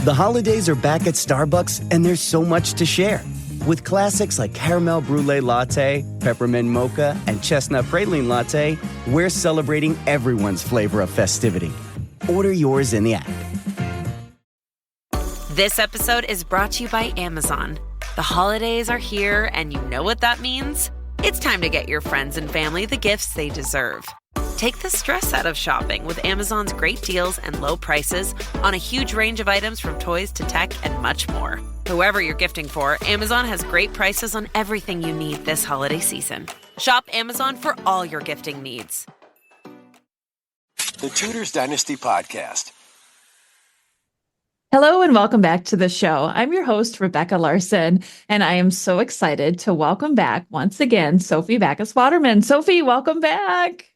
The holidays are back at Starbucks, and there's so much to share. With classics like Caramel Brulee Latte, Peppermint Mocha, and Chestnut Praline Latte, we're celebrating everyone's flavor of festivity. Order yours in the app. This episode is brought to you by Amazon. The holidays are here, and you know what that means. It's time to get your friends and family the gifts they deserve. Take the stress out of shopping with Amazon's great deals and low prices on a huge range of items from toys to tech and much more. Whoever you're gifting for, Amazon has great prices on everything you need this holiday season. Shop Amazon for all your gifting needs. The Tudors Dynasty Podcast. Hello and welcome back to the show. I'm your host, Rebecca Larson, and I am so excited to welcome back once again, Sophie Bacchus-Waterman. Sophie, welcome back.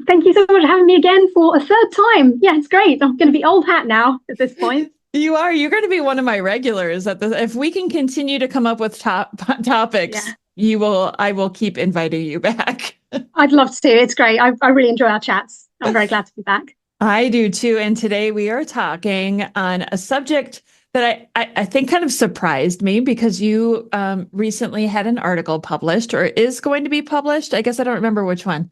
Thank you so much for having me again for a third time. Yeah, it's great. I'm going to be old hat now at this point. You are. You're going to be one of my regulars at the. If we can continue to come up with topics, I will keep inviting you back. I'd love to. It's great. I really enjoy our chats. I'm very glad to be back. I do too. And today we are talking on a subject that I think kind of surprised me because you recently had an article published or is going to be published. I guess I don't remember which one.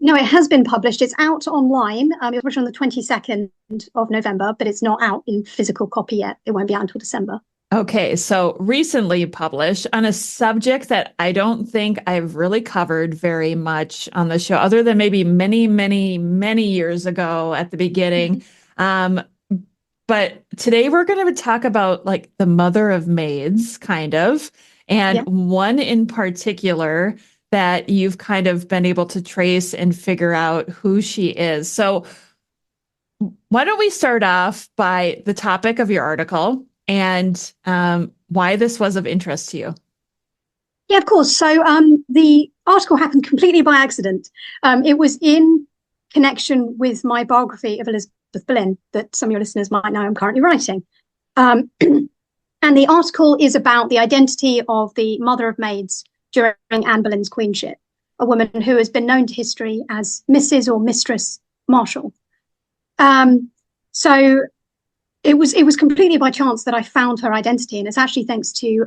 No, it has been published. It's out online. It was published on the 22nd of November, but it's not out in physical copy yet. It won't be out until December. Okay, so recently published on a subject that I don't think I've really covered very much on the show, other than maybe many, many, many years ago at the beginning. But today we're going to talk about like the mother of maids, kind of, and one in particular that you've kind of been able to trace and figure out who she is. So why don't we start off by the topic of your article and why this was of interest to you? Yeah, of course. So the article happened completely by accident. It was in connection with my biography of Elizabeth Boleyn that some of your listeners might know I'm currently writing. And the article is about the identity of the mother of maids during Anne Boleyn's queenship, a woman who has been known to history as Mrs. or Mistress Marshall. So it was completely by chance that I found her identity, and it's actually thanks to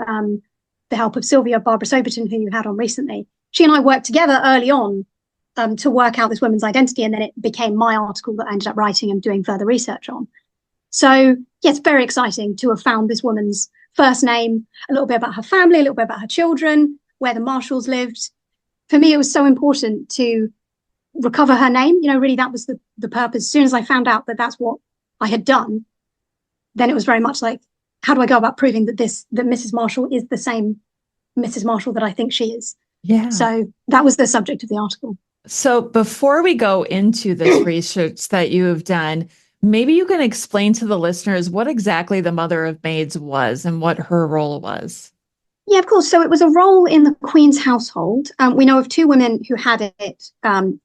the help of Sylvia Barbara Soberton, who you had on recently. She and I worked together early on to work out this woman's identity, and then it became my article that I ended up writing and doing further research on. So yeah, it's very exciting to have found this woman's first name, a little bit about her family, a little bit about her children, where the Marshalls lived. For me, it was so important to recover her name. You know, really that was the purpose. As soon as I found out that that's what I had done, then it was very much like, how do I go about proving that Mrs. Marshall is the same Mrs. Marshall that I think she is? Yeah. So that was the subject of the article. So before we go into this research that you have done, maybe you can explain to the listeners what exactly the Mother of Maids was and what her role was. Yeah, of course. So it was a role in the Queen's household. We know of two women who had it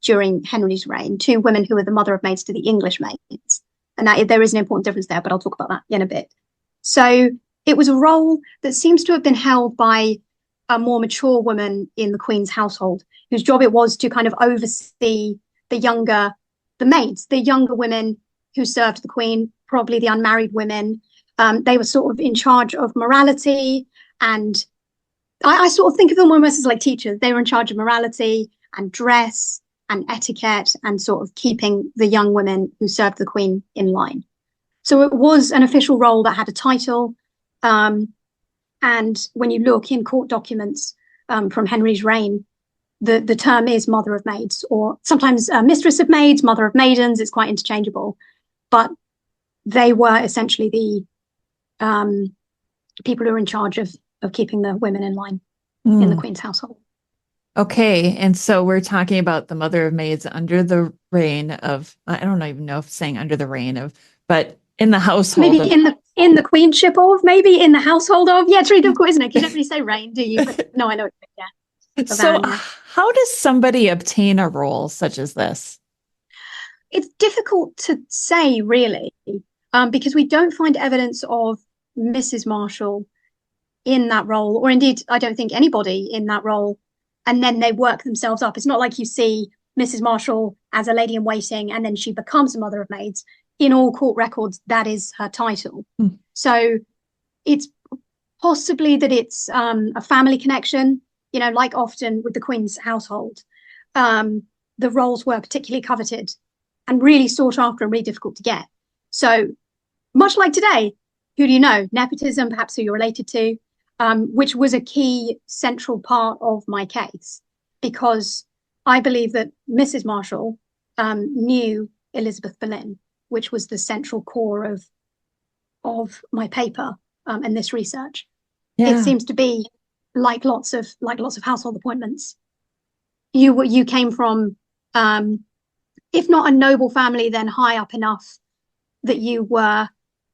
during Henry's reign, two women who were the mother of maids to the English maids. And there is an important difference there, but I'll talk about that in a bit. So it was a role that seems to have been held by a more mature woman in the Queen's household, whose job it was to kind of oversee the maids, the younger women who served the Queen, probably the unmarried women. They were sort of in charge of morality. And I sort of think of them almost as like teachers. They were in charge of morality and dress and etiquette and sort of keeping the young women who served the Queen in line. So it was an official role that had a title. And when you look in court documents from Henry's reign, the term is Mother of Maids, or sometimes Mistress of Maids, Mother of Maidens. It's quite interchangeable. But they were essentially the people who were in charge of keeping the women in line in the Queen's household. Okay. And so we're talking about the Mother of Maids under the reign of, I don't even know if saying under the reign of, but in the household. Maybe in the queenship of, maybe in the household of. Yeah, it's really difficult, isn't it? You don't really say reign, do you? But no, I know. Yeah. So how does somebody obtain a role such as this? It's difficult to say, really, because we don't find evidence of Mrs. Marshall in that role, or indeed, I don't think anybody in that role, and then they work themselves up. It's not like you see Mrs. Marshall as a lady in waiting and then she becomes a Mother of Maids. In all court records, that is her title. So it's possibly that it's a family connection, like often with the Queen's household. The roles were particularly coveted and really sought after and really difficult to get. So much like today, who do you know? Nepotism, perhaps who you're related to, which was a key central part of my case, because I believe that Mrs. Marshall knew Elizabeth Boleyn, which was the central core of my paper and this research. Yeah. It seems to be like lots of household appointments. You came from, if not a noble family, then high up enough that you were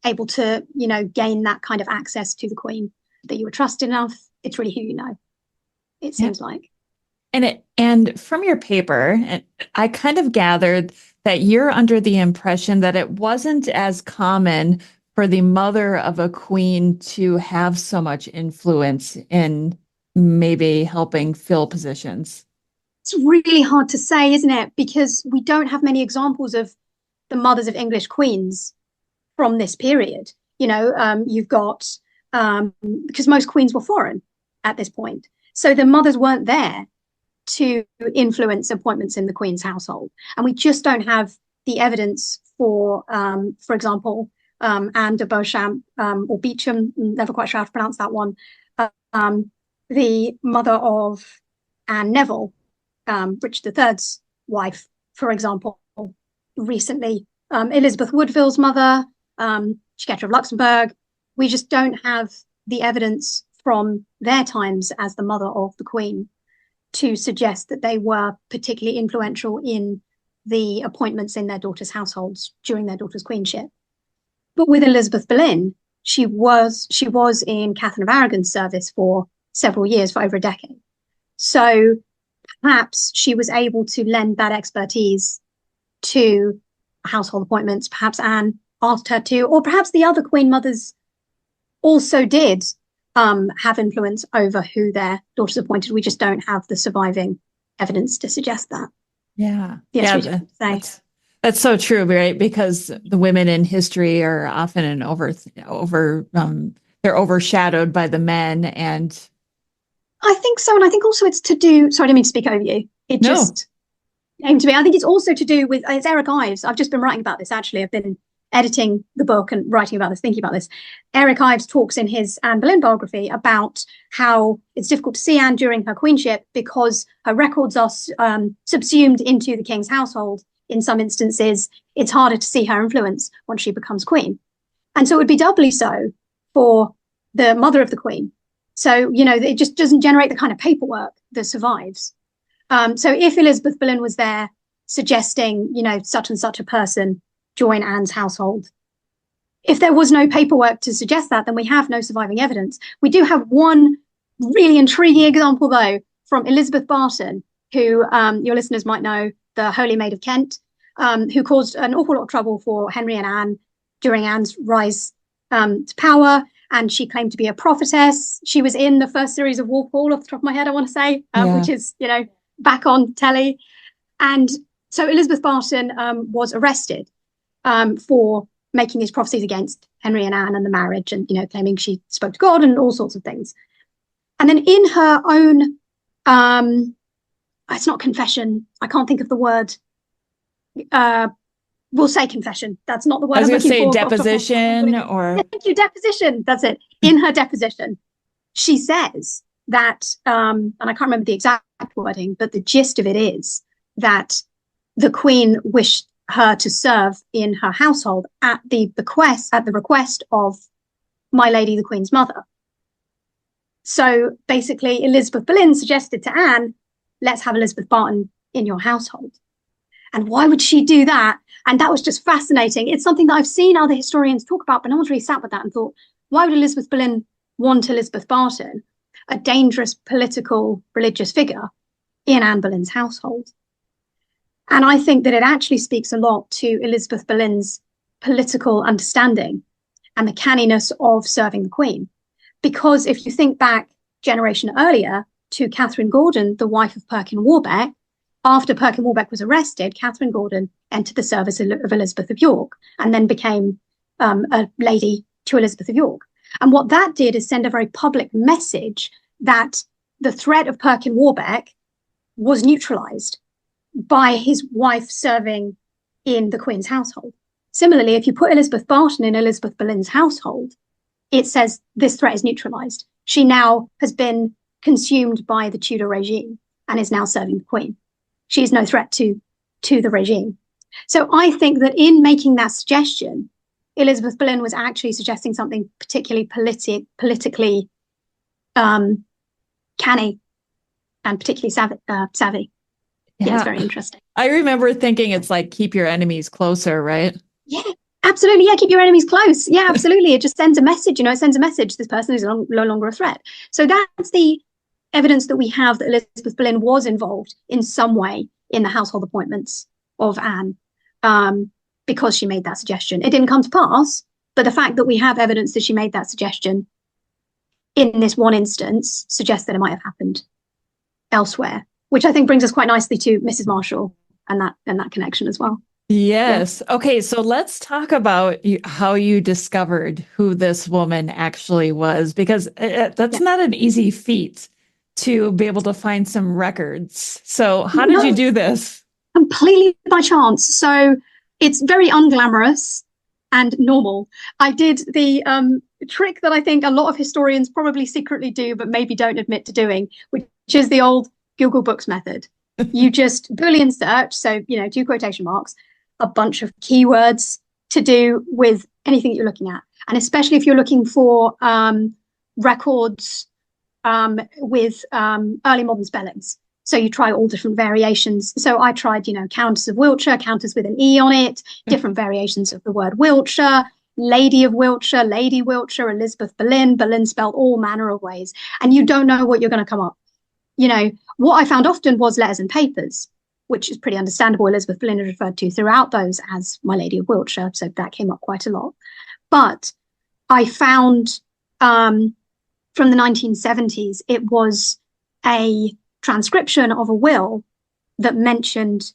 able to, gain that kind of access to the Queen, that you were trusted enough. It's really who you know, it seems like. And from your paper, I kind of gathered that you're under the impression that it wasn't as common for the mother of a queen to have so much influence in maybe helping fill positions. It's really hard to say, isn't it? Because we don't have many examples of the mothers of English queens from this period. You've got, because most queens were foreign at this point. So the mothers weren't there to influence appointments in the Queen's household. And we just don't have the evidence for example, Anne de Beauchamp or Beauchamp, never quite sure how to pronounce that one, the mother of Anne Neville, Richard III's wife, for example, recently, Elizabeth Woodville's mother, Chiquetta of Luxembourg. We just don't have the evidence from their times as the mother of the Queen to suggest that they were particularly influential in the appointments in their daughters' households during their daughter's queenship. But with Elizabeth Boleyn, she was in Catherine of Aragon's service for several years, for over a decade. So perhaps she was able to lend that expertise to household appointments. Perhaps Anne asked her to, or perhaps the other Queen mothers also did have influence over who their daughters appointed. We just don't have the surviving evidence to suggest that. Yeah. That's so true, right? Because the women in history are often they're overshadowed by the men. And I think so. And I think also it's to do, sorry, I didn't mean to speak over you. It just came to me. I think it's also to do with, it's Eric Ives. I've just been writing about this, actually. I've been editing the book and writing about this, thinking about this. Eric Ives talks in his Anne Boleyn biography about how it's difficult to see Anne during her queenship because her records are subsumed into the king's household. In some instances, it's harder to see her influence once she becomes queen. And so it would be doubly so for the mother of the Queen. So, it just doesn't generate the kind of paperwork that survives. So if Elizabeth Boleyn was there suggesting, such and such a person join Anne's household, if there was no paperwork to suggest that, then we have no surviving evidence. We do have one really intriguing example, though, from Elizabeth Barton, who your listeners might know, the Holy Maid of Kent, who caused an awful lot of trouble for Henry and Anne during Anne's rise to power. And she claimed to be a prophetess. She was in the first series of Wolf Hall, off the top of my head, I want to say, which is, back on telly. And so Elizabeth Barton was arrested for making these prophecies against Henry and Anne and the marriage, and claiming she spoke to God and all sorts of things. And then in her own, it's not confession, I can't think of the word. We'll say confession. That's not the word. I was going to say deposition, or thank you, deposition. That's it. In her deposition, she says that, and I can't remember the exact wording, but the gist of it is that the Queen wished her to serve in her household at the request of my lady, the Queen's mother. So basically, Elizabeth Boleyn suggested to Anne, let's have Elizabeth Barton in your household. And why would she do that? And that was just fascinating. It's something that I've seen other historians talk about, but no one's really sat with that and thought, why would Elizabeth Boleyn want Elizabeth Barton, a dangerous political religious figure, in Anne Boleyn's household? And I think that it actually speaks a lot to Elizabeth Boleyn's political understanding and the canniness of serving the Queen. Because if you think back generation earlier to Catherine Gordon, the wife of Perkin Warbeck, after Perkin Warbeck was arrested, Catherine Gordon entered the service of Elizabeth of York and then became a lady to Elizabeth of York. And what that did is send a very public message that the threat of Perkin Warbeck was neutralized by his wife serving in the Queen's household. Similarly, if you put Elizabeth Barton in Elizabeth Boleyn's household, it says this threat is neutralized. She now has been consumed by the Tudor regime and is now serving the Queen. She is no threat to the regime. So I think that in making that suggestion, Elizabeth Boleyn was actually suggesting something particularly politically canny and particularly savvy. Yeah, it's very interesting. I remember thinking it's like, keep your enemies closer, right? Yeah, absolutely. Yeah, keep your enemies close. Yeah, absolutely. It just sends a message, it sends a message. This person is no longer a threat. So that's the evidence that we have that Elizabeth Boleyn was involved in some way in the household appointments of Anne, because she made that suggestion. It didn't come to pass, but the fact that we have evidence that she made that suggestion in this one instance suggests that it might have happened elsewhere, which I think brings us quite nicely to Mrs. Marshall and that connection as well. Yes. Yeah. Okay, so let's talk about how you discovered who this woman actually was, because that's not an easy feat to be able to find some records. So how did you do this? Completely by chance. So it's very unglamorous and normal. I did the trick that I think a lot of historians probably secretly do, but maybe don't admit to doing, which is the old Google Books method. You just Boolean search, so, do quotation marks, a bunch of keywords to do with anything you're looking at. And especially if you're looking for records with early modern spellings. So you try all different variations. So I tried, Countess of Wiltshire, Countess with an E on it, different variations of the word Wiltshire, Lady of Wiltshire, Lady Wiltshire, Elizabeth Boleyn, Boleyn spelled all manner of ways. And you don't know what you're going to come up. What I found often was letters and papers, which is pretty understandable. Elizabeth Boleyn is referred to throughout those as my Lady of Wiltshire. So that came up quite a lot. But I found from the 1970s, it was a transcription of a will that mentioned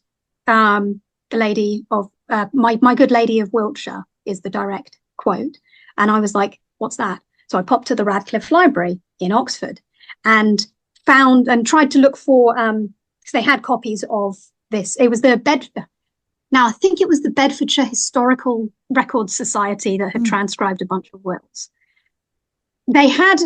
the lady of my good Lady of Wiltshire is the direct quote. And I was like, what's that? So I popped to the Radcliffe Library in Oxford and found and tried to look for, because they had copies of this. It was I think it was the Bedfordshire Historical Records Society that had transcribed a bunch of wills. They had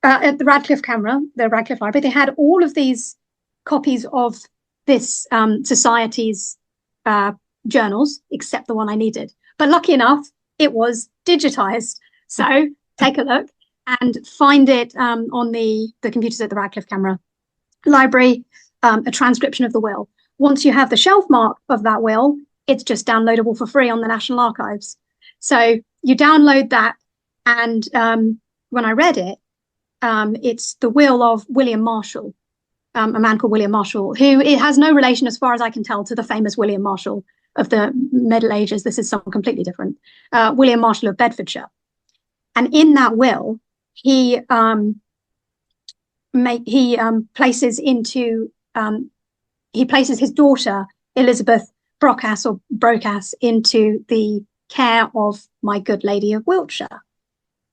at the Radcliffe Library, they had all of these copies of this society's journals, except the one I needed. But lucky enough, it was digitized. So take a look and find it on the computers at the Radcliffe Library, a transcription of the will. Once you have the shelf mark of that will, it's just downloadable for free on the National Archives. So you download that, and when I read it, it's the will of William Marshall, a man called William Marshall, who it has no relation, as far as I can tell, to the famous William Marshall of the Middle Ages. This is someone completely different. William Marshall of Bedfordshire. And in that will, he places his daughter, Elizabeth Brocas, into the care of my good Lady of Wiltshire,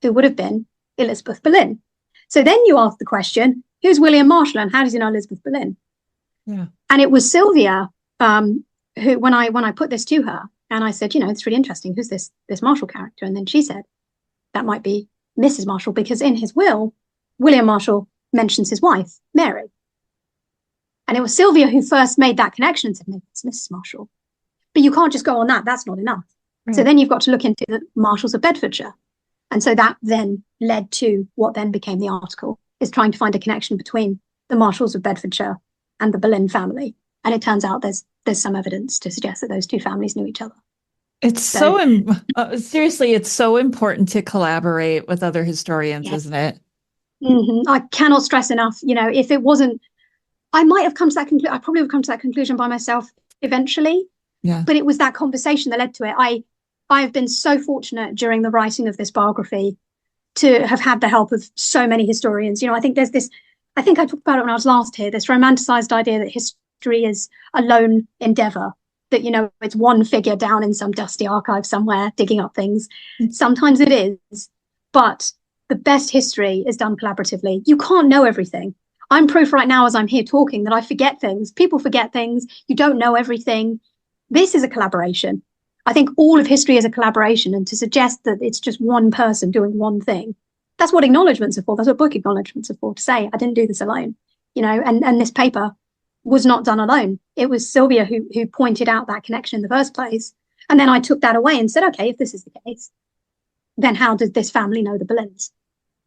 who would have been Elizabeth Boleyn. So then you ask the question, who's William Marshall and how does he know Elizabeth Boleyn? Yeah. And it was Sylvia who, when I put this to her and I said, it's really interesting, who's this Marshall character? And then she said, that might be Mrs. Marshall, because in his will, William Marshall mentions his wife, Mary. And it was Sylvia who first made that connection and said, maybe it's Mrs. Marshall. But you can't just go on that. That's not enough. Right. So then you've got to look into the Marshalls of Bedfordshire. And so that then led to what then became the article, is trying to find a connection between the Marshalls of Bedfordshire and the Boleyn family. And it turns out there's some evidence to suggest that those two families knew each other. It's seriously, it's so important to collaborate with other historians, isn't it? Mm-hmm. I cannot stress enough, if it wasn't, I might have come to that conclusion. I probably would have come to that conclusion by myself eventually. Yeah. But it was that conversation that led to it. I have been so fortunate during the writing of this biography to have had the help of so many historians. I think there's this, I think I talked about it when I was last here, this romanticized idea that history is a lone endeavor. that, it's one figure down in some dusty archive somewhere digging up things. Sometimes it is, but the best history is done collaboratively. You can't know everything. I'm proof right now as I'm here talking that I forget things. People forget things. You don't know everything. This is a collaboration. I think all of history is a collaboration, and to suggest that it's just one person doing one thing, that's what acknowledgements are for. That's what book acknowledgements are for, to say, I didn't do this alone, and this paper was not done alone. It was Sylvia who pointed out that connection in the first place. And then I took that away and said, okay, if this is the case, then how did this family know the Boleyns?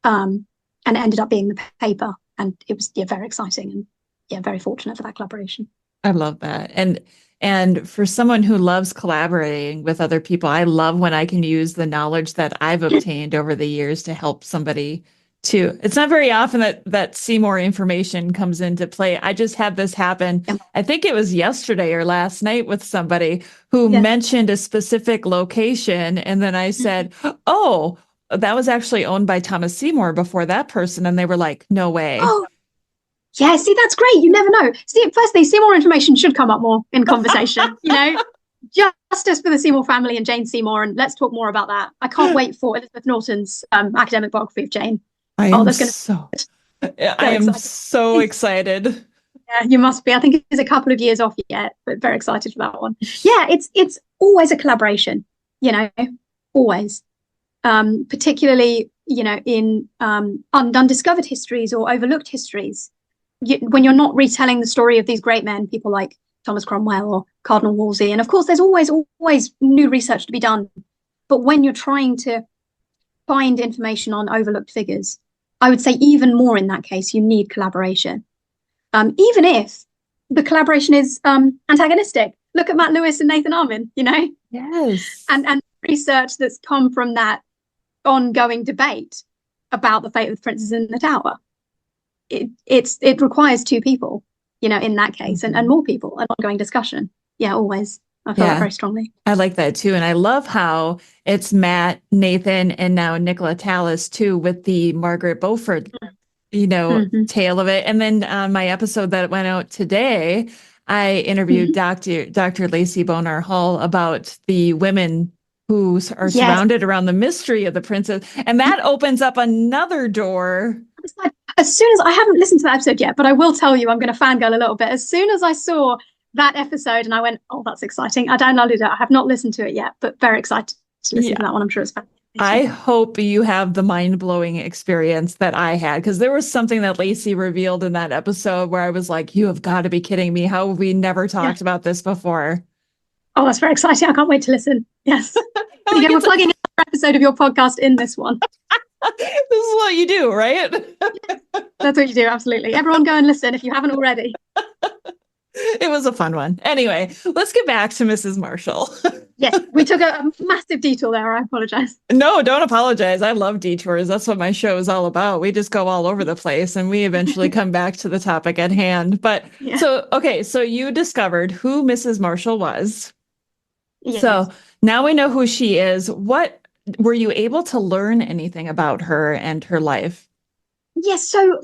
And it ended up being the paper. And it was very exciting and very fortunate for that collaboration. I love that. And for someone who loves collaborating with other people, I love when I can use the knowledge that I've obtained over the years to help somebody too. It's not very often that Seymour information comes into play. I just had this happen. Yeah. I think it was yesterday or last night with somebody who mentioned a specific location. And then I said, oh, that was actually owned by Thomas Seymour before that person. And they were like, no way. Oh, yeah. See, that's great. You never know. See, firstly, Seymour information should come up more in conversation, Justice for the Seymour family and Jane Seymour. And let's talk more about that. I can't wait for Elizabeth Norton's academic biography of Jane. I am so excited. Yeah, you must be. I think it's a couple of years off yet, but very excited for that one. Yeah, it's always a collaboration, always. Particularly, in undiscovered histories or overlooked histories. When you're not retelling the story of these great men, people like Thomas Cromwell or Cardinal Wolsey. And of course, there's always new research to be done. But when you're trying to find information on overlooked figures, I would say even more in that case, you need collaboration. Even if the collaboration is antagonistic. Look at Matt Lewis and Nathan Armin, Yes. And research that's come from that ongoing debate about the fate of the princes in the Tower. It requires two people, in that case, and more people, an ongoing discussion. Yeah, always. I feel that very strongly. I like that too. And I love how it's Matt, Nathan, and now Nicola Tallis too, with the Margaret Beaufort, tale of it. And then on my episode that went out today, I interviewed Dr. Lacey Bonar Hull about the women who are surrounded around the mystery of the princess. And that opens up another door. As soon as I haven't listened to that episode yet, but I will tell you, I'm going to fangirl a little bit. As soon as I saw that episode and I went, oh, that's exciting. I downloaded it. I have not listened to it yet, but very excited to listen to that one. I'm sure it's fantastic. I hope you have the mind-blowing experience that I had, because there was something that Lacey revealed in that episode where I was like, you have got to be kidding me. How have we never talked about this before? Oh, that's very exciting. I can't wait to listen. Yes. We're plugging another episode of your podcast in this one. This is what you do, right? That's what you do. Absolutely. Everyone go and listen if you haven't already. It was a fun one. Anyway, let's get back to Mrs. Marshall. Yes, we took a massive detour there. I apologize. No, don't apologize. I love detours. That's what my show is all about. We just go all over the place and we eventually come back to the topic at hand. But so you discovered who Mrs. Marshall was. Yes. So now we know who she is. What were you able to learn anything about her and her life? Yes, so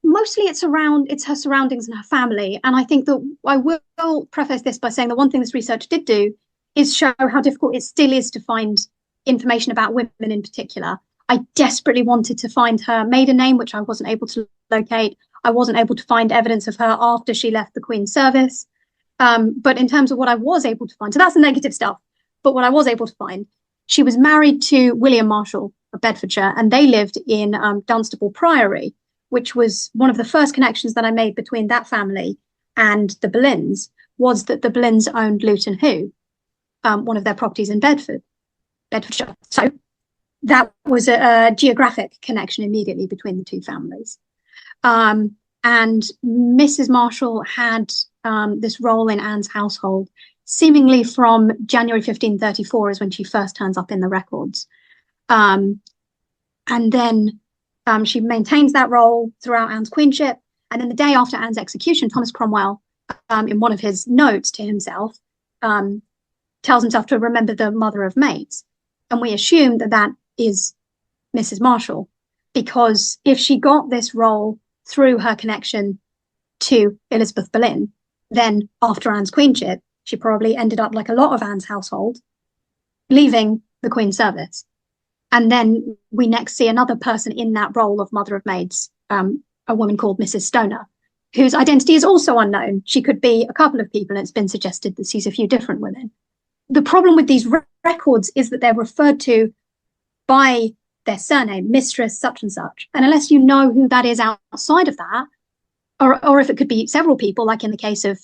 mostly it's her surroundings and her family. And I think that I will preface this by saying the one thing this research did do is show how difficult it still is to find information about women in particular. I desperately wanted to find her maiden name, which I wasn't able to locate. I wasn't able to find evidence of her after she left the Queen's service. But in terms of what I was able to find, so that's the negative stuff. But what I was able to find, she was married to William Marshall of Bedfordshire, and they lived in Dunstable Priory, which was one of the first connections that I made between that family and the Boleyns, was that the Boleyns owned Luton Hoo, one of their properties in Bedfordshire. So that was a geographic connection immediately between the two families. And Mrs. Marshall had this role in Anne's household, seemingly from January 1534 is when she first turns up in the records. And then she maintains that role throughout Anne's queenship. And then the day after Anne's execution, Thomas Cromwell, in one of his notes to himself, tells himself to remember the mother of Maids. And we assume that that is Mrs. Marshall, because if she got this role through her connection to Elizabeth Boleyn, then after Anne's queenship, she probably ended up like a lot of Anne's household, leaving the Queen's service. And then we next see another person in that role of mother of maids, a woman called Mrs. Stoner, whose identity is also unknown. She could be a couple of people, and it's been suggested that she's a few different women. The problem with these records is that they're referred to by their surname, Mistress such and such. And unless you know who that is outside of that, or if it could be several people, like in the case of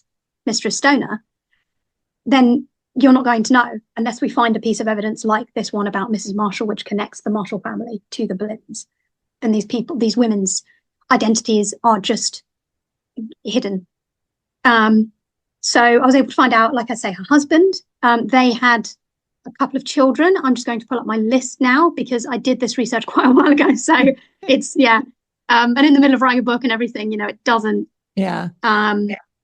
Mistress Stoner, then you're not going to know unless we find a piece of evidence like this one about Mrs. Marshall, which connects the Marshall family to the Boleyns. And these women's identities are just hidden. So I was able to find out, like I say, her husband. They had a couple of children. I'm just going to pull up my list now because I did this research quite a while ago. So it's, and in the middle of writing a book and everything, it doesn't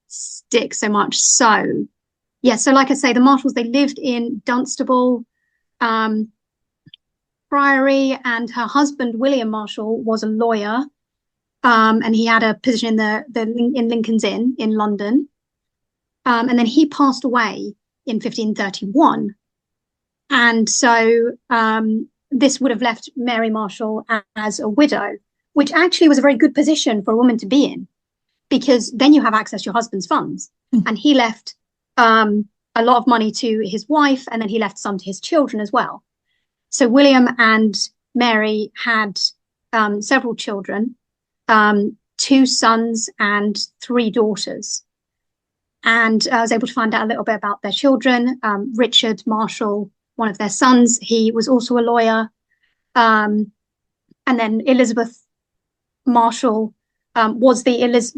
stick so much. So, so like I say, the Marshalls, they lived in Dunstable Priory, and her husband, William Marshall, was a lawyer. And he had a position in Lincoln's Inn in London. And then he passed away in 1531. And so this would have left Mary Marshall as a widow, which actually was a very good position for a woman to be in, because then you have access to your husband's funds. And he left a lot of money to his wife, and then he left some to his children as well. So William and Mary had several children, 2 sons and 3 daughters. And I was able to find out a little bit about their children. Richard Marshall, one of their sons, he was also a lawyer. And then Elizabeth Marshall Elizabeth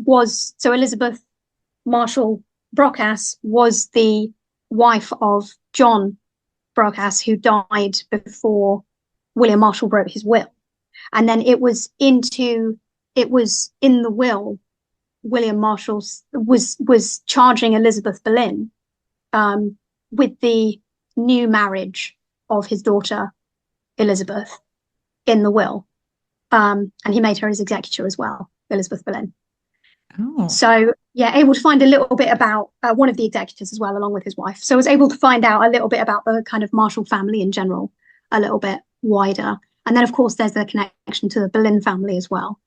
Marshall Brocas was the wife of John Brocas, who died before William Marshall wrote his will. And then it was in the will, William Marshall was charging Elizabeth Boleyn with the new marriage of his daughter Elizabeth in the will, and he made her his executor as well, Elizabeth Boleyn. So able to find a little bit about one of the executors as well, along with his wife. So I was able to find out a little bit about the kind of Marshall family in general, a little bit wider. And then of course there's the connection to the Boleyn family as well.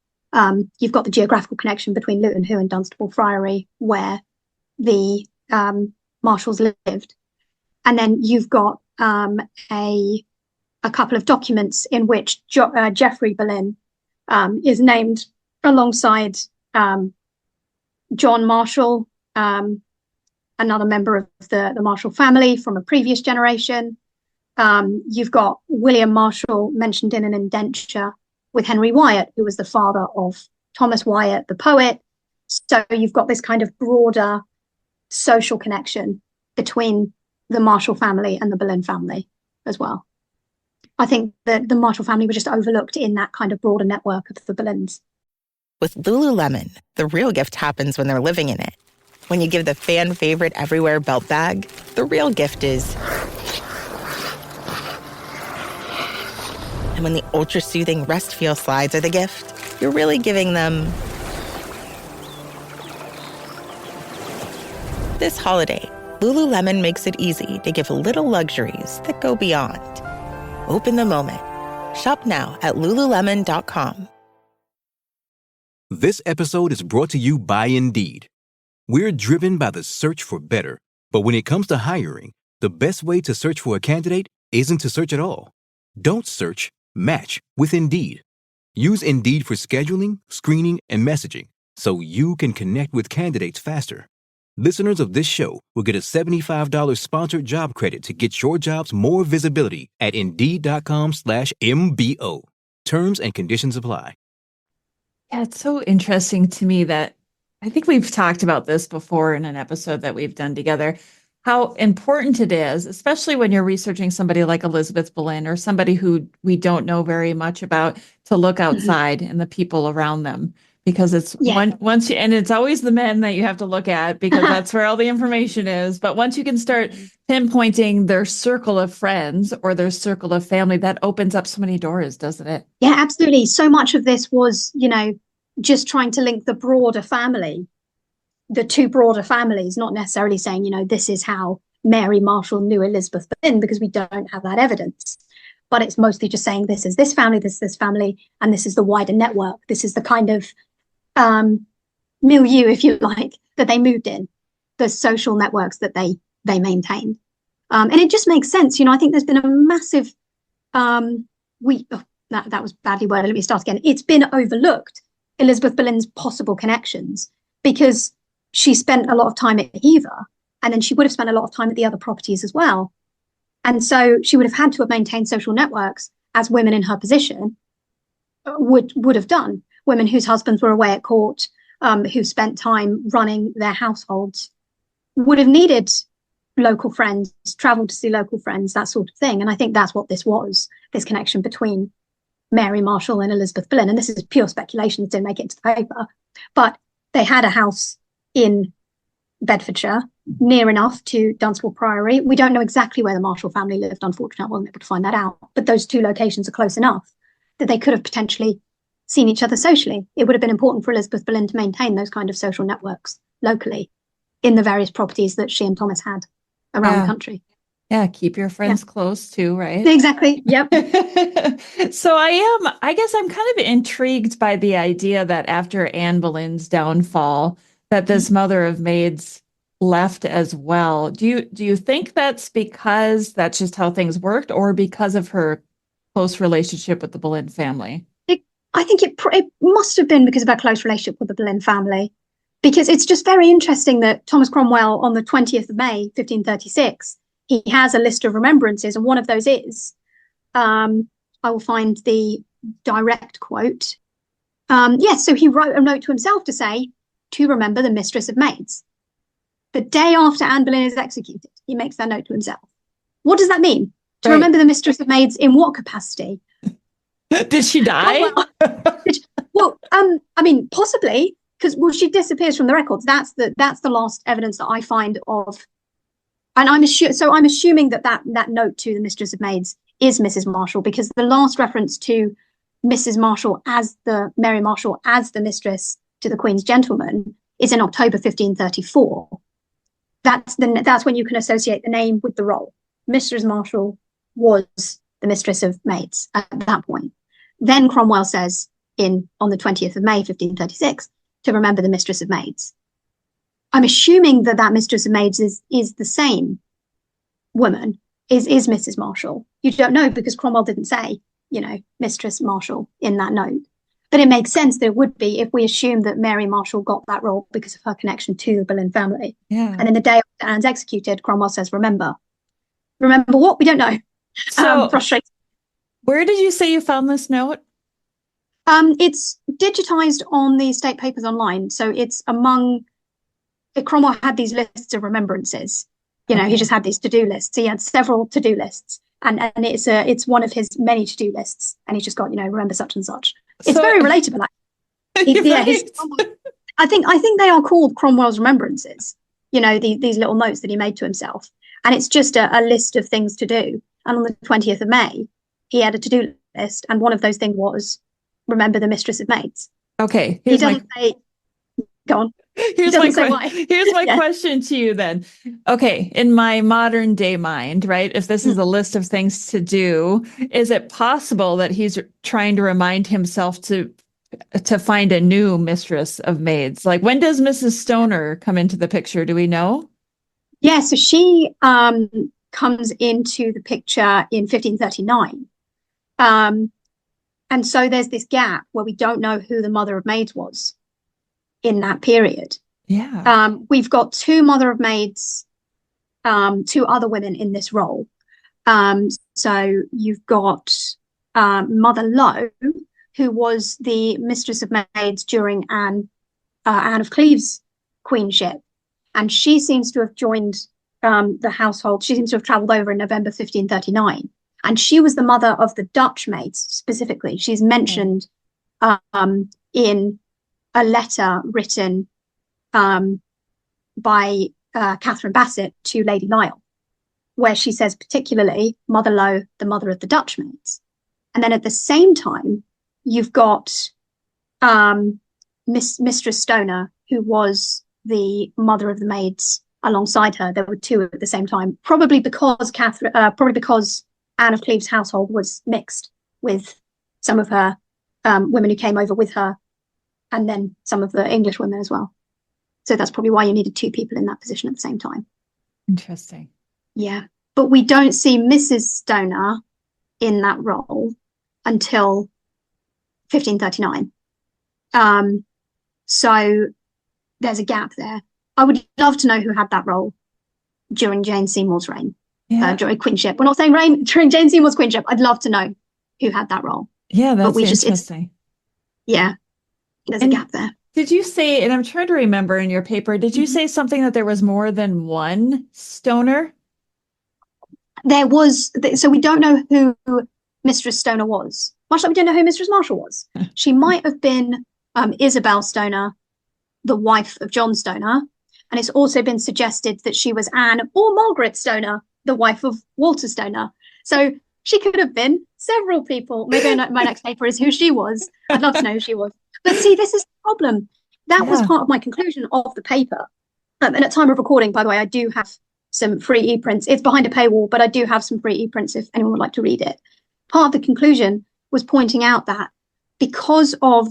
You've got the geographical connection between Luton Hoo and Dunstable Friary, where the Marshalls lived. And then you've got a couple of documents in which Geoffrey Boleyn is named alongside John Marshall, another member of the Marshall family from a previous generation. You've got William Marshall mentioned in an indenture with Henry Wyatt, who was the father of Thomas Wyatt, the poet. So you've got this kind of broader social connection between the Marshall family and the Boleyn family as well. I think that the Marshall family were just overlooked in that kind of broader network of the Boleyns. With Lululemon, the real gift happens when they're living in it. When you give the fan favorite everywhere belt bag, the real gift is... And when the ultra-soothing Rest Feel slides are the gift, you're really giving them... This holiday, Lululemon makes it easy to give little luxuries that go beyond. Open the moment. Shop now at Lululemon.com. This episode is brought to you by Indeed. We're driven by the search for better, but when it comes to hiring, the best way to search for a candidate isn't to search at all. Don't search, match with Indeed. Use Indeed for scheduling, screening, and messaging so you can connect with candidates faster. Listeners of this show will get a $75 sponsored job credit to get your jobs more visibility at Indeed.com/MBO. Terms and conditions apply. Yeah, it's so interesting to me that I think we've talked about this before in an episode that we've done together, how important it is, especially when you're researching somebody like Elizabeth Boleyn or somebody who we don't know very much about, to look outside and the people around them. Because it's once you, and it's always the men that you have to look at because that's where all the information is. But once you can start pinpointing their circle of friends or their circle of family, that opens up so many doors, doesn't it? Yeah, absolutely. So much of this was, just trying to link the broader family the two broader families, not necessarily saying, this is how Mary Marshall knew Elizabeth Boleyn, because we don't have that evidence. But it's mostly just saying this is this family, this family, and this is the wider network. This is the kind of milieu, if you like, that they moved in, the social networks that they maintained. And it just makes sense. I think there's been a massive, that was badly worded. Let me start again. It's been overlooked, Elizabeth Boleyn's possible connections, because she spent a lot of time at Hever, and then she would have spent a lot of time at the other properties as well. And so she would have had to have maintained social networks, as women in her position would have done. Women whose husbands were away at court, who spent time running their households, would have needed local friends, traveled to see local friends, that sort of thing. And I think that's what this was, this connection between Mary Marshall and Elizabeth Boleyn. And this is pure speculation that didn't make it into the paper. But they had a house in Bedfordshire, near enough to Dunstable Priory. We don't know exactly where the Marshall family lived. Unfortunately, I wasn't able to find that out. But those two locations are close enough that they could have potentially seen each other socially. It would have been important for Elizabeth Boleyn to maintain those kind of social networks locally in the various properties that she and Thomas had around the country. Yeah, keep your friends close too, right? Exactly. Yep. So I guess I'm kind of intrigued by the idea that after Anne Boleyn's downfall, that this mother of maids left as well. Do you think that's because that's just how things worked, or because of her close relationship with the Boleyn family? I think it must have been because of her close relationship with the Boleyn family, because it's just very interesting that Thomas Cromwell, on the 20th of May, 1536, he has a list of remembrances, and one of those is, I will find the direct quote. Yes, so he wrote a note to himself to say, to remember the Mistress of Maids. The day after Anne Boleyn is executed, he makes that note to himself. What does that mean? To remember the Mistress of Maids in what capacity? Did she die? Well, I mean, possibly, because she disappears from the records. That's the last evidence that I find of. And I'm assuming that note to the Mistress of Maids is Mrs. Marshall, because the last reference to Mrs. Marshall as the Mary Marshall as the mistress to the Queen's gentleman is in October 1534. That's when you can associate the name with the role. Mistress Marshall was the Mistress of Maids at that point. Then Cromwell says on the 20th of May 1536 to remember the Mistress of Maids. I'm assuming that Mistress of Maids is the same woman, is Mrs. Marshall. You don't know, because Cromwell didn't say, Mistress Marshall in that note. But it makes sense that it would be if we assume that Mary Marshall got that role because of her connection to the Boleyn family. Yeah. And then the day after Anne's executed, Cromwell says, remember. Remember what? We don't know. So, frustrating. Where did you say you found this note? It's digitized on the state papers online. So it's among... Cromwell had these lists of remembrances. He just had these to-do lists. He had several to-do lists. And it's one of his many to-do lists. And he's just got, remember such and such. It's very relatable. I think they are called Cromwell's remembrances. These little notes that he made to himself. And it's just a list of things to do. And on the 20th of May, he had a to-do list. And one of those things was remember the Mistress of Maids. Okay. He doesn't say, go on. Here's my question to you then. Okay, in my modern day mind, right, if this is a list of things to do, is it possible that he's trying to remind himself to find a new Mistress of Maids? Like, when does Mrs. Stoner come into the picture? Do we know? Yeah, so she comes into the picture in 1539. And so there's this gap where we don't know who the Mother of Maids was in that period. Yeah. We've got two Mother of Maids, two other women in this role. So you've got Mother Lowe, who was the Mistress of Maids during Anne of Cleves' queenship. And she seems to have joined the household. She seems to have travelled over in November 1539. And she was the mother of the Dutch maids specifically. She's mentioned in a letter written by Catherine Bassett to Lady Lisle, where she says particularly Mother Lowe, the mother of the Dutch maids. And then at the same time, you've got Mistress Stoner, who was the mother of the maids alongside her. There were two at the same time, probably because Anne of Cleves' household was mixed with some of her women who came over with her, and then some of the English women as well. So that's probably why you needed two people in that position at the same time. Interesting. Yeah. But we don't see Mrs. Stoner in that role until 1539. So there's a gap there. I would love to know who had that role during Jane Seymour's reign, during queenship. We're not saying reign, during Jane Seymour's queenship. I'd love to know who had that role. Yeah, that's interesting. There's a gap there. Did you say, and I'm trying to remember in your paper, did you say something that there was more than one Stoner? There was, so we don't know who Mistress Stoner was. Much like we don't know who Mistress Marshall was. She might have been Isabel Stoner, the wife of John Stoner. And it's also been suggested that she was Anne or Margaret Stoner, the wife of Walter Stoner. So she could have been several people. Maybe my next paper is who she was. I'd love to know who she was. But see, this is the problem. That was part of my conclusion of the paper. And at time of recording, by the way, I do have some free e-prints. It's behind a paywall, but I do have some free e-prints if anyone would like to read it. Part of the conclusion was pointing out that because of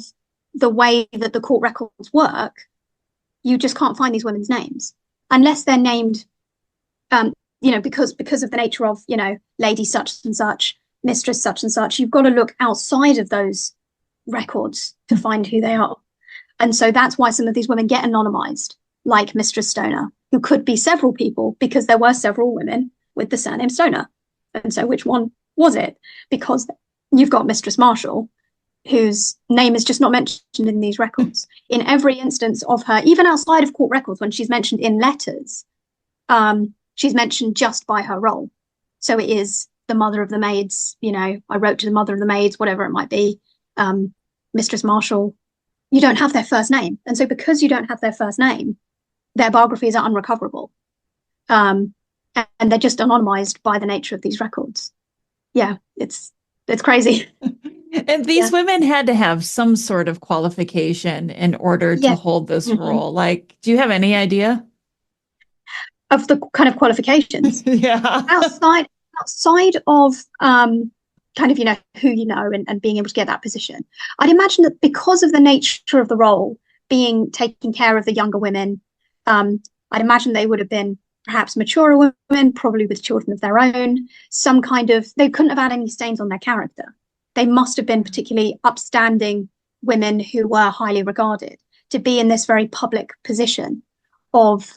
the way that the court records work, you just can't find these women's names unless they're named, because of the nature of, lady such and such, mistress such and such. You've got to look outside of those records to find who they are. And so that's why some of these women get anonymized, like Mistress Stoner, who could be several people because there were several women with the surname Stoner. And so which one was it? Because you've got Mistress Marshall, whose name is just not mentioned in these records. In every instance of her, even outside of court records, when she's mentioned in letters, she's mentioned just by her role. So it is the mother of the maids, I wrote to the mother of the maids, whatever it might be, Mistress Marshall. You don't have their first name. And so because you don't have their first name, their biographies are unrecoverable. And they're just anonymized by the nature of these records. Yeah, it's crazy. And these women had to have some sort of qualification in order to hold this role. Like, do you have any idea? Of the kind of qualifications? Outside of who you know and being able to get that position. I'd imagine that because of the nature of the role, being taking care of the younger women, I'd imagine they would have been perhaps maturer women, probably with children of their own, they couldn't have had any stains on their character. They must have been particularly upstanding women who were highly regarded to be in this very public position of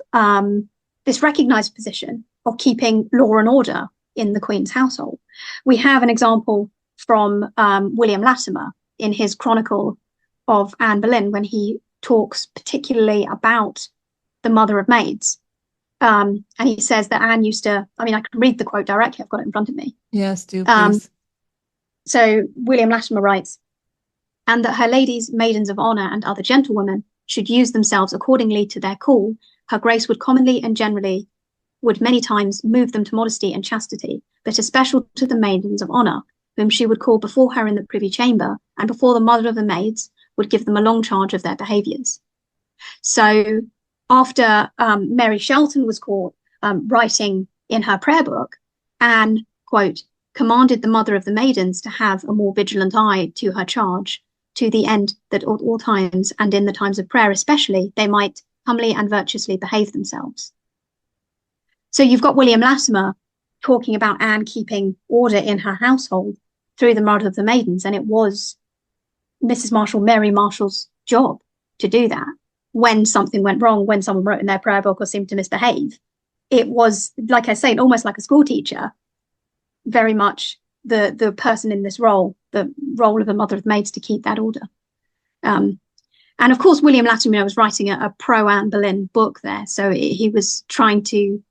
this recognized position of keeping law and order in the Queen's household. We have an example from William Latimer in his chronicle of Anne Boleyn when he talks particularly about the mother of maids. And he says that Anne used to, I can read the quote directly, I've got it in front of me. Yes, do please. So William Latimer writes, and that her ladies, maidens of honour and other gentlewomen should use themselves accordingly to their call, her grace would commonly and generally would many times move them to modesty and chastity, but especial to the maidens of honour, whom she would call before her in the privy chamber, and before the mother of the maids would give them a long charge of their behaviours. So after Mary Shelton was caught writing in her prayer book, Anne, quote, commanded the mother of the maidens to have a more vigilant eye to her charge, to the end that at all times, and in the times of prayer especially, they might humbly and virtuously behave themselves. So you've got William Latimer talking about Anne keeping order in her household through the mother of the maidens, and it was Mrs. Marshall, Mary Marshall's job to do that. When something went wrong, when someone wrote in their prayer book or seemed to misbehave, it was, like I say, almost like a school teacher, very much the person in this role, the role of the mother of maids to keep that order. And of course, William Latimer was writing a pro-Anne Boleyn book there. So he was trying to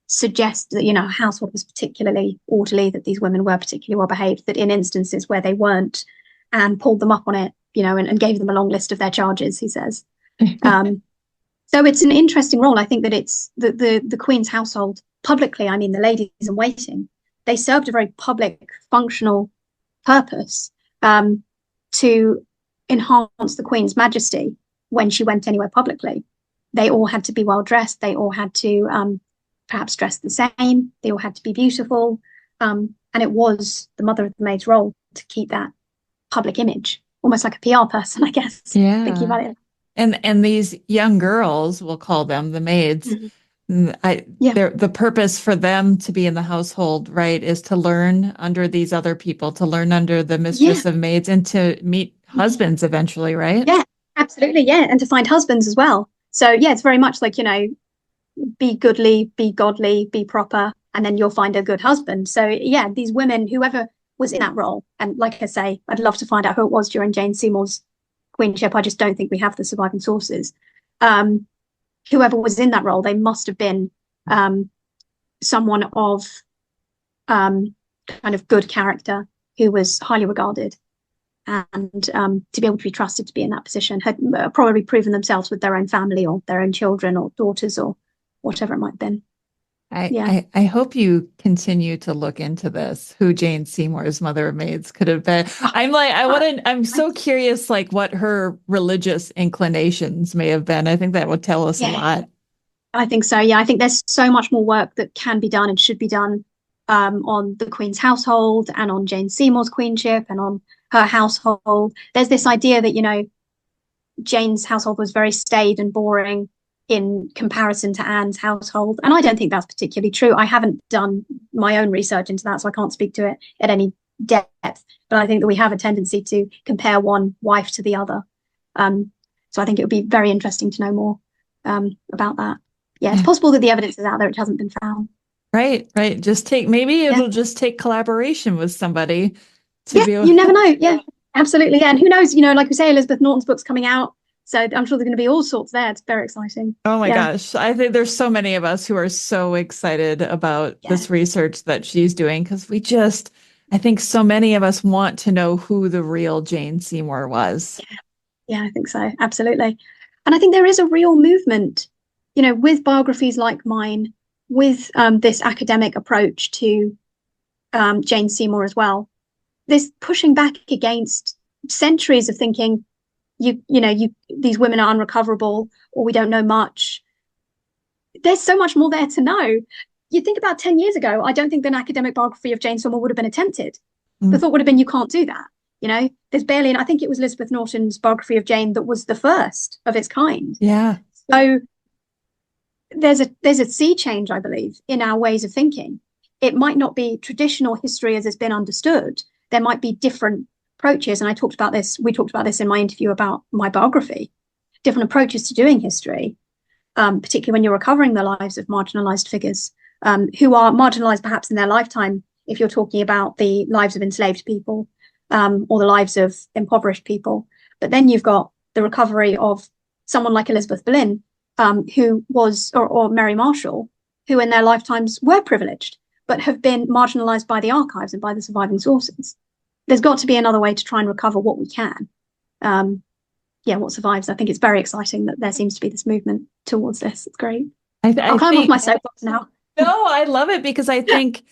suggest that, a household was particularly orderly, that these women were particularly well behaved, that in instances where they weren't, Anne pulled them up on it, and gave them a long list of their charges, he says. So it's an interesting role. I think that it's the Queen's household publicly, the ladies in waiting, they served a very public, functional purpose to enhance the Queen's majesty when she went anywhere publicly. They all had to be well dressed. They all had to perhaps dress the same. They all had to be beautiful. And it was the mother of the maid's role to keep that public image, almost like a PR person, I guess, thinking about it. And these young girls, we'll call them the maids, the purpose for them to be in the household, right, is to learn under these other people, to learn under the mistress of maids, and to meet husbands eventually, right? Yeah, absolutely. Yeah. And to find husbands as well. So yeah, it's very much like, be goodly, be godly, be proper, and then you'll find a good husband. So yeah, these women, whoever was in that role, and like I say, I'd love to find out who it was during Jane Seymour's queenship. I just don't think we have the surviving sources. Whoever was in that role, they must have been someone of kind of good character, who was highly regarded, and to be able to be trusted to be in that position, had probably proven themselves with their own family or their own children or daughters or whatever it might have been. I hope you continue to look into this, who Jane Seymour's mother of maids could have been. I'm so curious, like what her religious inclinations may have been. I think that would tell us a lot. I think so. Yeah, I think there's so much more work that can be done and should be done on the Queen's household and on Jane Seymour's queenship and on her household. There's this idea that, Jane's household was very staid and boring in comparison to Anne's household. And I don't think that's particularly true. I haven't done my own research into that, so I can't speak to it at any depth. But I think that we have a tendency to compare one wife to the other. So I think it would be very interesting to know more about that. Yeah, it's possible that the evidence is out there, it hasn't been found. Right. It'll just take collaboration with somebody to be able. You never know. Yeah, absolutely. Yeah. And who knows, like we say, Elizabeth Norton's book's coming out. So I'm sure there's going to be all sorts there. It's very exciting. Oh my gosh. I think there's so many of us who are so excited about this research that she's doing, because I think so many of us want to know who the real Jane Seymour was. Yeah, I think so. Absolutely. And I think there is a real movement, with biographies like mine, with this academic approach to Jane Seymour as well. This pushing back against centuries of thinking, these women are unrecoverable, or we don't know much. There's so much more there to know. You think about 10 years ago, I don't think an academic biography of Jane Seymour would have been attempted. The thought would have been, you can't do that. There's barely, and I think it was Elizabeth Norton's biography of Jane that was the first of its kind. Yeah. So there's a sea change, I believe, in our ways of thinking. It might not be traditional history as it's been understood. There might be different approaches, and we talked about this in my interview about my biography, different approaches to doing history, particularly when you're recovering the lives of marginalized figures who are marginalized perhaps in their lifetime, if you're talking about the lives of enslaved people or the lives of impoverished people. But then you've got the recovery of someone like Elizabeth Boleyn, who was, or Mary Marshall, who in their lifetimes were privileged, but have been marginalized by the archives and by the surviving sources. There's got to be another way to try and recover what we can. What survives. I think it's very exciting that there seems to be this movement towards this. It's great. I'll climb off my soapbox now. No, I love it, because I think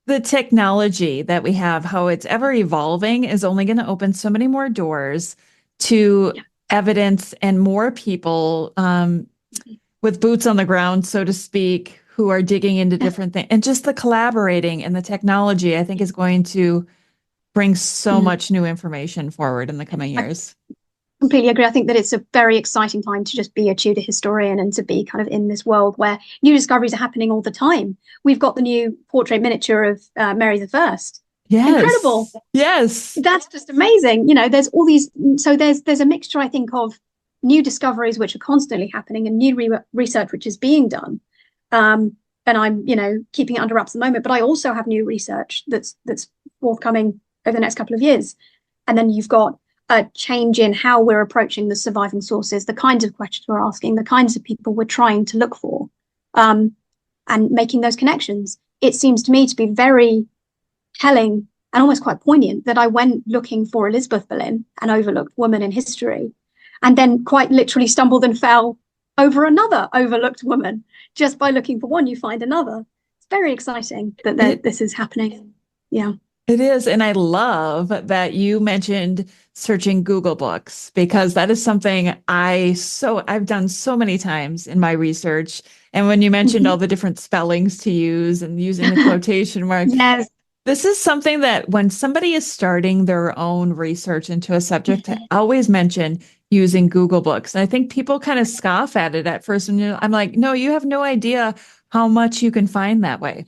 the technology that we have, how it's ever evolving, is only going to open so many more doors to evidence and more people with boots on the ground, so to speak, who are digging into different things. And just the collaborating and the technology, I think, is going to bring so much new information forward in the coming years. I completely agree. I think that it's a very exciting time to just be a Tudor historian and to be kind of in this world where new discoveries are happening all the time. We've got the new portrait miniature of Mary I. Yes. Incredible. Yes. That's just amazing. There's all these, so there's a mixture, I think, of new discoveries which are constantly happening and new research which is being done. And I'm, keeping it under wraps at the moment, but I also have new research that's forthcoming over the next couple of years. And then you've got a change in how we're approaching the surviving sources, the kinds of questions we're asking, the kinds of people we're trying to look for, and making those connections. It seems to me to be very telling and almost quite poignant that I went looking for Elizabeth Boleyn, an overlooked woman in history, and then quite literally stumbled and fell over another overlooked woman. Just by looking for one, you find another. It's very exciting that this is happening. Yeah. It is. And I love that you mentioned searching Google Books, because that is something I've done so many times in my research. And when you mentioned all the different spellings to use and using the quotation marks, Yes. this is something that when somebody is starting their own research into a subject, I always mention using Google Books. And I think people kind of scoff at it at first. And I'm like, no, you have no idea how much you can find that way.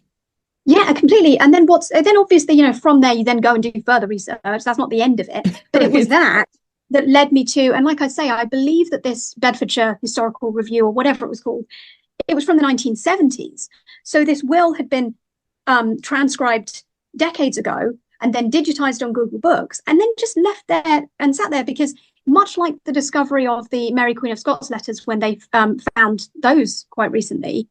Yeah, completely. And then obviously, from there you then go and do further research. That's not the end of it. But it was that led me to, and like I say, I believe that this Bedfordshire Historical Review, or whatever it was called, it was from the 1970s. So this will had been transcribed decades ago and then digitized on Google Books, and then just left there and sat there, because much like the discovery of the Mary Queen of Scots letters when they found those quite recently,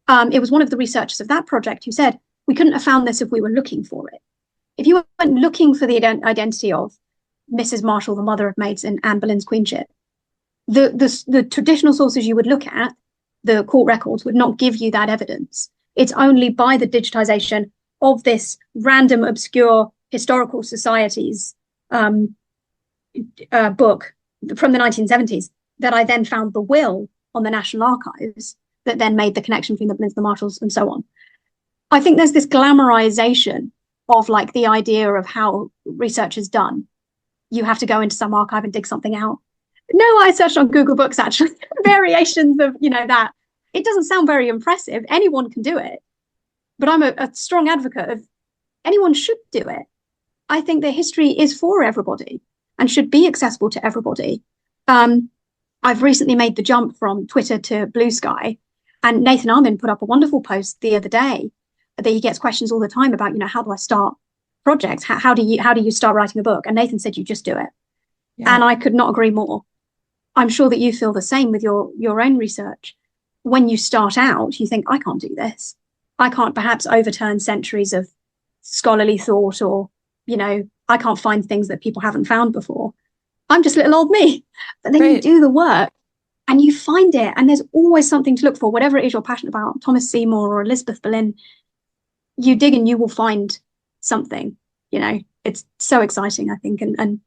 it was one of the researchers of that project who said, we couldn't have found this if we were looking for it. If you weren't looking for the identity of Mrs. Marshall, the mother of Maids, and Anne Boleyn's queenship, the traditional sources you would look at, the court records, would not give you that evidence. It's only by the digitization of this random, obscure historical societies book from the 1970s that I then found the will on the National Archives that then made the connection between the Boleyns, the Marshalls, and so on. I think there's this glamorization of like the idea of how research is done. You have to go into some archive and dig something out. No, I searched on Google Books, actually, variations of, that. It doesn't sound very impressive. Anyone can do it. But I'm a strong advocate of anyone should do it. I think the history is for everybody and should be accessible to everybody. I've recently made the jump from Twitter to Blue Sky, and Nathan Armin put up a wonderful post the other day that he gets questions all the time about, how do I start projects? How do you start writing a book? And Nathan said, you just do it. Yeah. And I could not agree more. I'm sure that you feel the same with your own research. When you start out, you think, I can't do this. I can't perhaps overturn centuries of scholarly thought, or, I can't find things that people haven't found before. I'm just little old me. But then you do the work and you find it, and there's always something to look for, whatever it is you're passionate about, Thomas Seymour or Elizabeth Boleyn. You dig and you will find something. It's so exciting, I think, and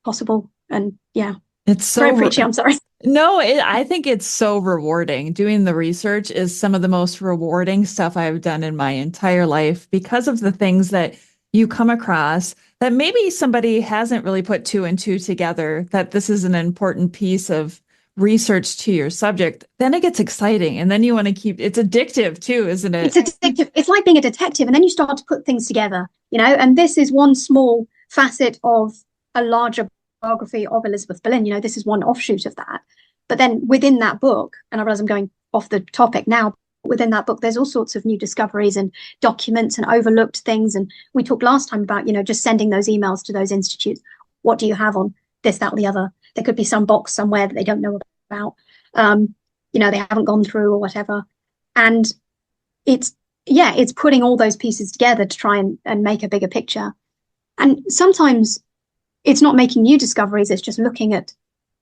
possible. And yeah, it's so very preachy. I'm sorry. No, I think it's so rewarding. Doing the research is some of the most rewarding stuff I've done in my entire life, because of the things that you come across that maybe somebody hasn't really put two and two together, that this is an important piece of research to your subject. Then it gets exciting, and then you want to it's addictive too, isn't it? It's addictive. It's like being a detective, and then you start to put things together, and this is one small facet of a larger biography of Elizabeth Boleyn. This is one offshoot of that. But then within that book, and I realize I'm going off the topic now, within that book, there's all sorts of new discoveries and documents and overlooked things. And we talked last time about, just sending those emails to those institutes. What do you have on this, that, or the other? There could be some box somewhere that they don't know about, they haven't gone through or whatever. And it's putting all those pieces together to try and make a bigger picture. And sometimes it's not making new discoveries, it's just looking at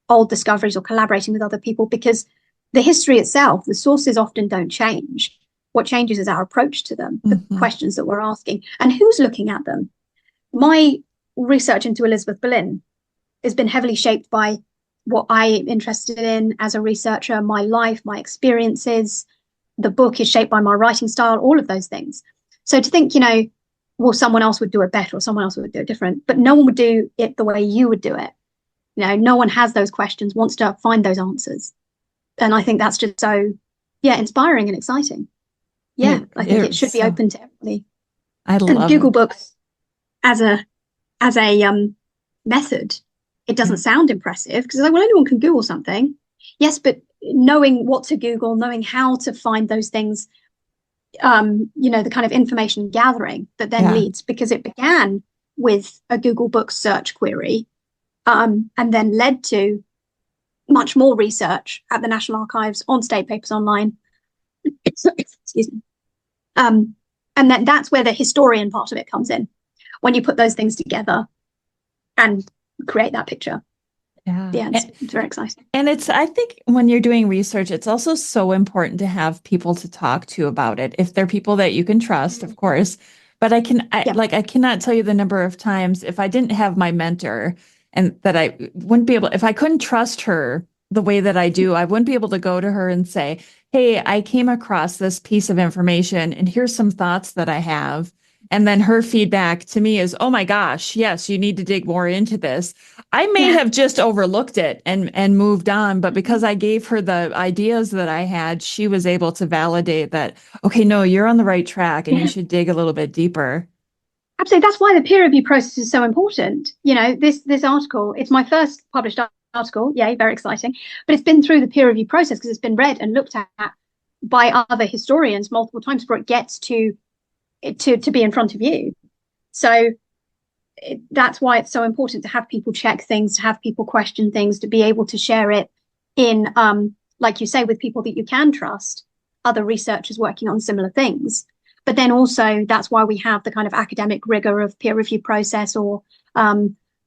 old discoveries or collaborating with other people, because the history itself, the sources often don't change. What changes is our approach to them, the questions that we're asking, and who's looking at them. My research into Elizabeth Boleyn has been heavily shaped by what I'm interested in as a researcher, my life, my experiences. The book is shaped by my writing style, all of those things. So to think, well, someone else would do it better or someone else would do it different, but no one would do it the way you would do it. No one has those questions, wants to find those answers. And I think that's just so, inspiring and exciting. I think it should be open to everybody. I love Google Books as a method. It doesn't sound impressive, because well, anyone can Google something. Yes, but knowing what to Google, knowing how to find those things, the kind of information gathering that then leads, because it began with a Google Books search query, and then led to much more research at the National Archives, on State Papers Online. Excuse me. And that's where the historian part of it comes in, when you put those things together and create that picture. Yeah, it's very exciting. And I think when you're doing research, it's also so important to have people to talk to about it. If they're people that you can trust, of course, But I cannot tell you the number of times if I didn't have my mentor and that I wouldn't be able, if I couldn't trust her the way that I do, I wouldn't be able to go to her and say, hey, I came across this piece of information and here's some thoughts that I have. And then her feedback to me is, oh my gosh, yes, you need to dig more into this. I may have just overlooked it and moved on, but because I gave her the ideas that I had, she was able to validate that, okay, no, you're on the right track and you should dig a little bit deeper. Absolutely. That's why the peer review process is so important. You know, this article, it's my first published article. Yay, very exciting. But it's been through the peer review process because it's been read and looked at by other historians multiple times before it gets to be in front of you. So that's why it's so important to have people check things, to have people question things, to be able to share it in, like you say, with people that you can trust, other researchers working on similar things. But then also that's why we have the kind of academic rigor of peer review process or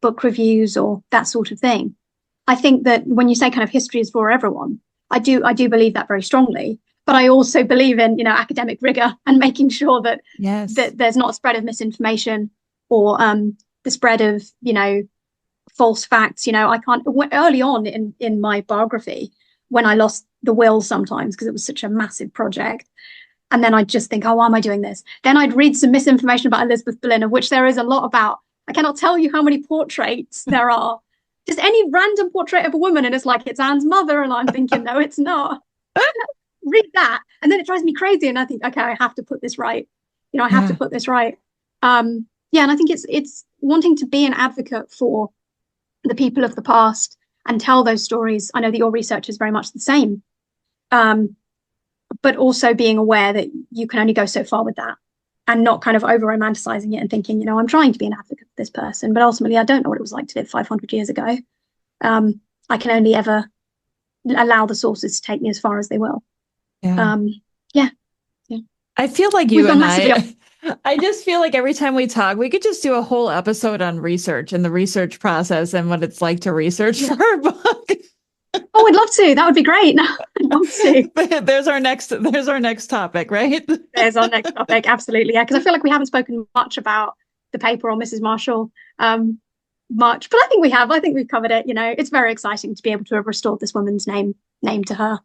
book reviews or that sort of thing. I think that when you say kind of history is for everyone, I do believe that very strongly. But I also believe in, academic rigor and making sure that, that there's not a spread of misinformation or the spread of, false facts. I can't, early on in my biography, when I lost the will sometimes, because it was such a massive project, and then I'd just think, oh, why am I doing this? Then I'd read some misinformation about Elizabeth Boleyn, of which there is a lot about. I cannot tell you how many portraits there are. Just any random portrait of a woman, and it's like, it's Anne's mother, and I'm thinking, no, it's not. Read that, and then it drives me crazy, and I think, okay, I have to put this right. I have to put this right. And I think it's wanting to be an advocate for the people of the past and tell those stories. I know that your research is very much the same, but also being aware that you can only go so far with that, and not kind of over romanticizing it and thinking, I'm trying to be an advocate for this person, but ultimately I don't know what it was like to live 500 years ago. I can only ever allow the sources to take me as far as they will. I feel like you and I just feel like every time we talk, we could just do a whole episode on research and the research process and what it's like to research for our book. Oh, I'd love to. That would be great. I'd love to. There's our next topic, right? There's our next topic. Absolutely. Yeah. Because I feel like we haven't spoken much about the paper or Mrs. Marshall much, but I think we have. I think we've covered it. It's very exciting to be able to have restored this woman's name to her,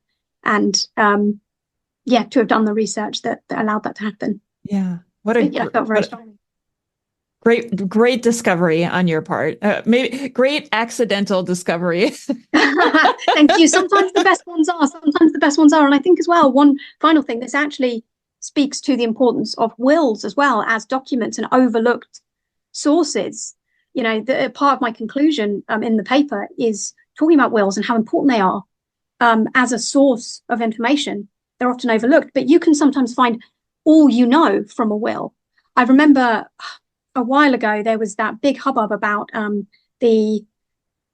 and to have done the research that allowed that to happen. Yeah. I felt very strongly. Great discovery on your part. Maybe great accidental discovery. Thank you. Sometimes the best ones are. And I think as well, one final thing, this actually speaks to the importance of wills as well as documents and overlooked sources. The part of my conclusion in the paper is talking about wills and how important they are as a source of information. They're often overlooked, but you can sometimes find all you know from a will. I remember a while ago there was that big hubbub about they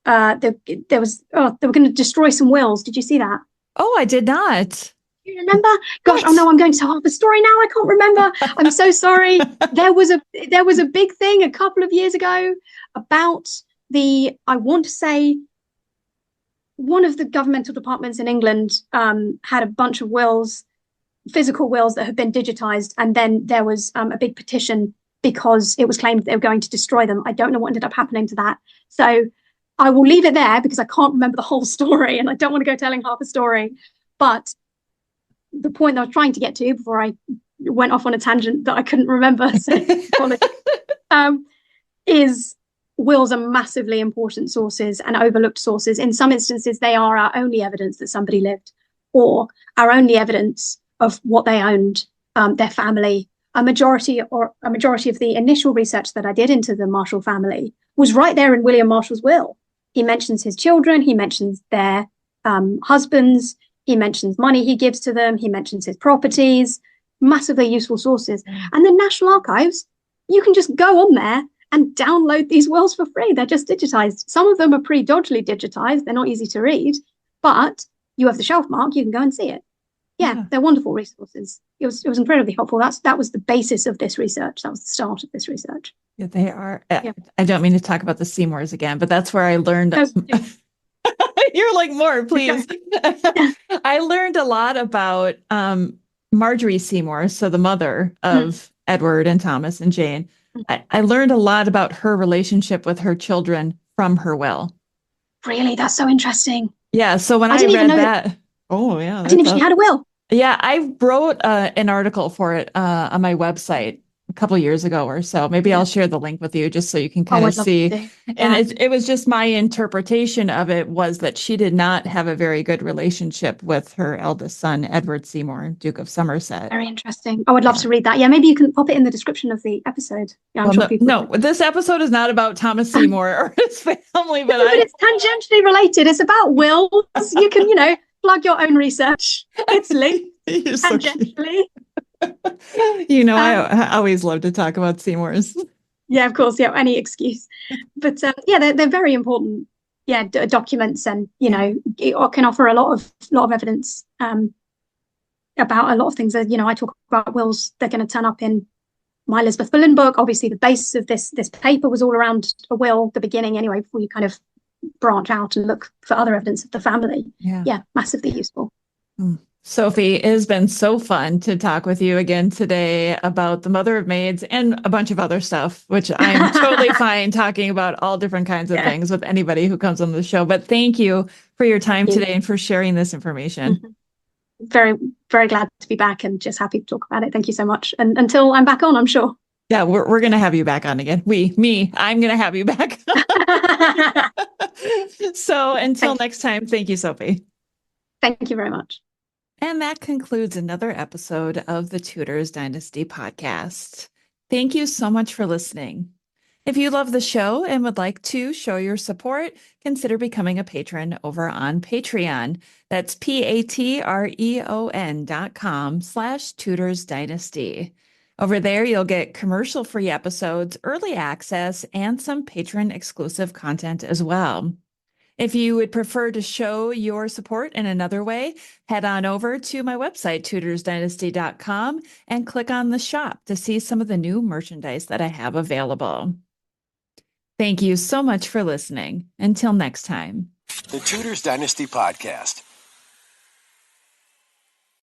were going to destroy some wills. Did you see that? Oh, I did not. Do you remember? Gosh, oh no, I'm going to tell half the story now. I can't remember. I'm so sorry. There was a big thing a couple of years ago about I want to say one of the governmental departments in England had a bunch of wills, physical wills that had been digitized, and then there was a big petition because it was claimed that they were going to destroy them. I don't know what ended up happening to that. So I will leave it there because I can't remember the whole story and I don't want to go telling half a story. But the point that I was trying to get to before I went off on a tangent that I couldn't remember, is wills are massively important sources and overlooked sources. In some instances, they are our only evidence that somebody lived, or our only evidence of what they owned, their family. A majority of the initial research that I did into the Marshall family was right there in William Marshall's will. He mentions his children, he mentions their husbands, he mentions money he gives to them, he mentions his properties, massively useful sources. And the National Archives, you can just go on there and download these wills for free. They're just digitized. Some of them are pretty dodgily digitized. They're not easy to read, but you have the shelf mark, you can go and see it. Yeah, they're wonderful resources. It was incredibly helpful. That was the basis of this research. That was the start of this research. Yeah, they are. Yeah. I don't mean to talk about the Seymours again, but that's where I learned. You're like, more, please. I learned a lot about Marjorie Seymour, so the mother of Edward and Thomas and Jane. I learned a lot about her relationship with her children from her will. Really? That's so interesting. Yeah. So when I I didn't even read know that, oh yeah, I didn't know she had a will. yeah, I wrote an article for it on my website a couple years ago or so. Maybe I'll share the link with you just so you can kind of I'd love see. to. And Yeah. it was just my interpretation of it was that she did not have a very good relationship with her eldest son, Edward Seymour, Duke of Somerset. Very interesting. I would love to read that. Yeah, maybe you can pop it in the description of the episode. Yeah, I'm Well, sure no, people. no, this episode is not about Thomas Seymour or his family, but But it's tangentially related. It's about wills. You can, plug your own research. It's linked You're so tangentially. I always love to talk about Seymours. Yeah, of course. Yeah, any excuse. But they're very important. Yeah, documents, and it can offer a lot of evidence about a lot of things. That I talk about wills. They're going to turn up in my Elizabeth Bullen book. Obviously, the basis of this paper was all around a will. The beginning, anyway, before you kind of branch out and look for other evidence of the family. Yeah, massively useful. Sophie, it has been so fun to talk with you again today about the Mother of Maids and a bunch of other stuff, which I'm totally fine talking about all different kinds of things with anybody who comes on the show. But thank you for your time today and for sharing this information. Very, very glad to be back and just happy to talk about it. Thank you so much. And until I'm back on, I'm sure. Yeah, we're going to have you back on again. I'm going to have you back. So until next time, thank you, Sophie. Thank you very much. And that concludes another episode of the Tudors Dynasty podcast. Thank you so much for listening. If you love the show and would like to show your support, consider becoming a patron over on Patreon. That's patreon.com/Tudors Dynasty. Over there, you'll get commercial-free episodes, early access, and some patron-exclusive content as well. If you would prefer to show your support in another way, head on over to my website, tudorsdynasty.com, and click on the shop to see some of the new merchandise that I have available. Thank you so much for listening. Until next time. The Tudors Dynasty Podcast.